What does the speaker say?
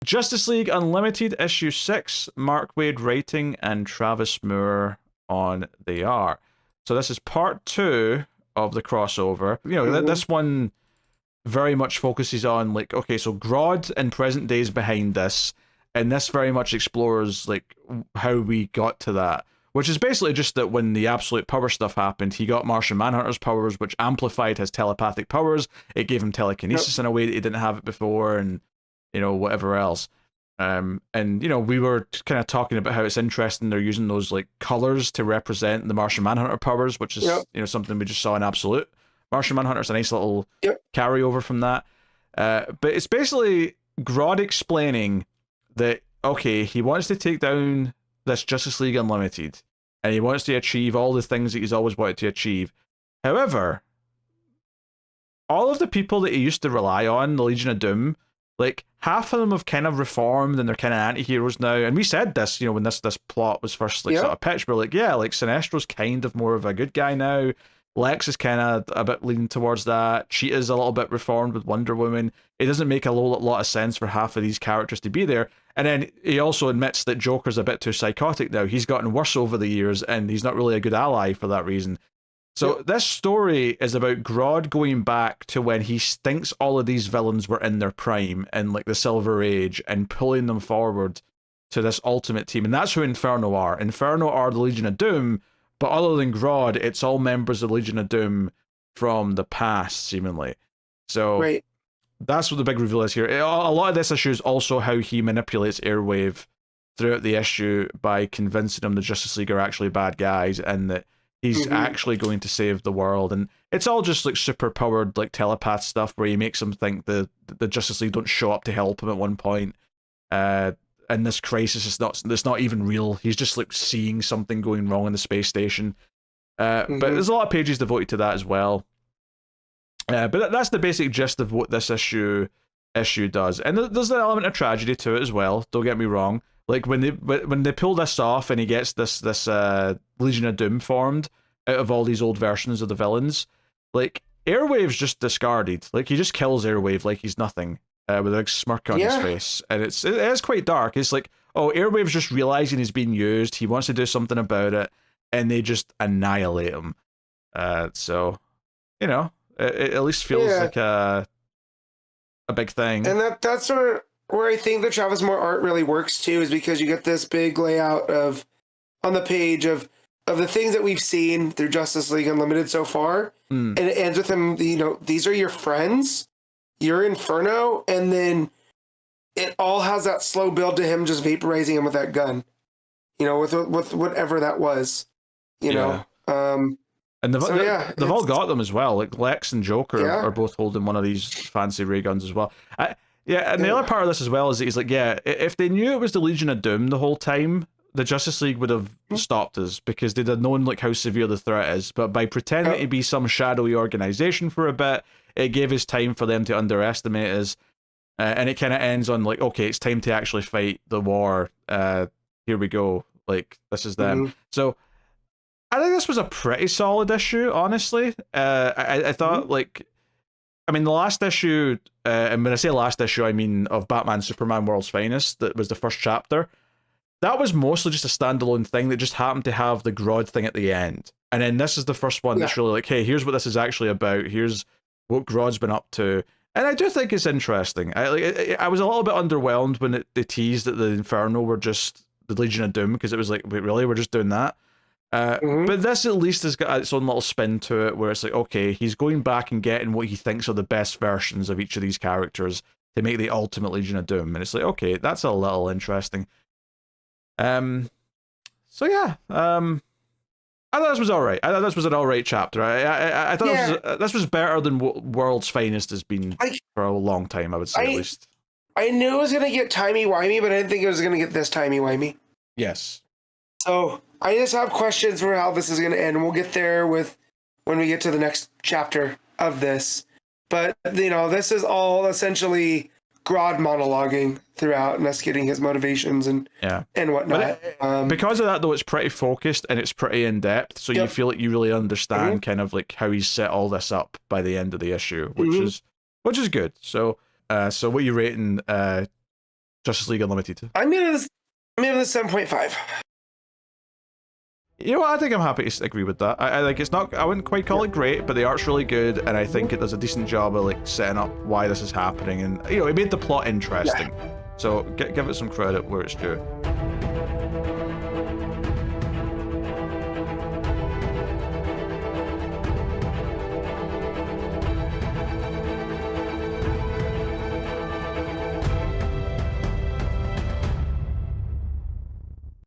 Justice League Unlimited issue 6, Mark Waid writing and Travis Moore on the art. So this is part 2 of the crossover. You know, this one very much focuses on, like, okay, so Grodd and present day is behind this, and this very much explores, like, how we got to that, which is basically just that when the absolute power stuff happened, he got Martian Manhunter's powers, which amplified his telepathic powers. It gave him telekinesis in a way that he didn't have it before, and, you know, whatever else. And, you know, we were kind of talking about how it's interesting they're using those, like, colors to represent the Martian Manhunter powers, which is, you know, something we just saw in Absolute. Martian Manhunter's a nice little carryover from that. But it's basically Grodd explaining that, okay, he wants to take down this Justice League Unlimited, and he wants to achieve all the things that he's always wanted to achieve. However, all of the people that he used to rely on, the Legion of Doom, like, half of them have kind of reformed and they're kind of anti-heroes now. And we said this, you know, when this plot was first, like, sort of pitched, we're like, yeah, like, Sinestro's kind of more of a good guy now. Lex is kind of a bit leaning towards that. Cheetah's a little bit reformed with Wonder Woman. It doesn't make a lot of sense for half of these characters to be there. And then he also admits that Joker's a bit too psychotic now. He's gotten worse over the years, and he's not really a good ally for that reason. So this story is about Grodd going back to when he thinks all of these villains were in their prime, in, like, the Silver Age, and pulling them forward to this ultimate team. And that's who Inferno are. Inferno are the Legion of Doom, but other than Grodd, it's all members of the Legion of Doom from the past, seemingly. So that's what the big reveal is here. A lot of this issue is also how he manipulates AirWave throughout the issue by convincing him the Justice League are actually bad guys and that he's actually going to save the world. And it's all just, like, super powered, like, telepath stuff where he makes him think the Justice League don't show up to help him at one point. And this crisis is not even real. He's just, like, seeing something going wrong in the space station. But there's a lot of pages devoted to that as well. But that's the basic gist of what this issue does. And there's an element of tragedy to it as well. Don't get me wrong. Like, when they pull this off and he gets this Legion of Doom formed out of all these old versions of the villains, like, Airwave's just discarded. Like, he just kills Airwave like he's nothing, with a big smirk on his face. And it is quite dark. It's like, oh, Airwave's just realizing he's being used. He wants to do something about it, and they just annihilate him. So, you know, it at least feels like a big thing. And that's sort of where I think the Travis Moore art really works too, is because you get this big layout of, on the page, of the things that we've seen through Justice League Unlimited so far. And it ends with him, you know, these are your friends, you're Inferno, and then it all has that slow build to him just vaporizing him with that gun, you know, with whatever that was, you know. And they've all got them as well. Like, Lex and Joker are both holding one of these fancy ray guns as well. And the other part of this as well is that he's like, if they knew it was the Legion of Doom the whole time, the Justice League would have stopped us, because they'd have known, like, how severe the threat is. But by pretending to be some shadowy organization for a bit, it gave us time for them to underestimate us. And it kind of ends on, like, okay, it's time to actually fight the war. Here we go. Like, this is them. So I think this was a pretty solid issue, honestly. I thought, like, I mean, the last issue, and when I say last issue, I mean of Batman Superman World's Finest, that was the first chapter. That was mostly just a standalone thing that just happened to have the Grodd thing at the end. And then this is the first one that's really like, hey, here's what this is actually about. Here's what Grodd's been up to. And I do think it's interesting. I was a little bit underwhelmed when they teased that the Inferno were just the Legion of Doom, because it was like, wait, really? We're just doing that? But this at least has got its own little spin to it, where it's like, okay, he's going back and getting what he thinks are the best versions of each of these characters to make the ultimate Legion of Doom. And it's like, okay, that's a little interesting. So yeah, I thought this was all right. I thought this was an all right chapter. I thought this was better than what World's Finest has been for a long time, I would say, at least. I knew it was going to get timey-wimey, but I didn't think it was going to get this timey-wimey. Yes. So I just have questions for how this is going to end. We'll get there when we get to the next chapter of this. But, you know, this is all essentially Grodd monologuing throughout, and us getting his motivations and whatnot. Because of that, though, it's pretty focused and it's pretty in-depth, so you feel like you really understand kind of like how he's set all this up by the end of the issue, which is good. So what are you rating Justice League Unlimited. I'm giving this 7.5. You know what? I think I'm happy to agree with that. I like it's not. I wouldn't quite call it great, but the art's really good, and I think it does a decent job of like setting up why this is happening, and it made the plot interesting. So give it some credit where it's due.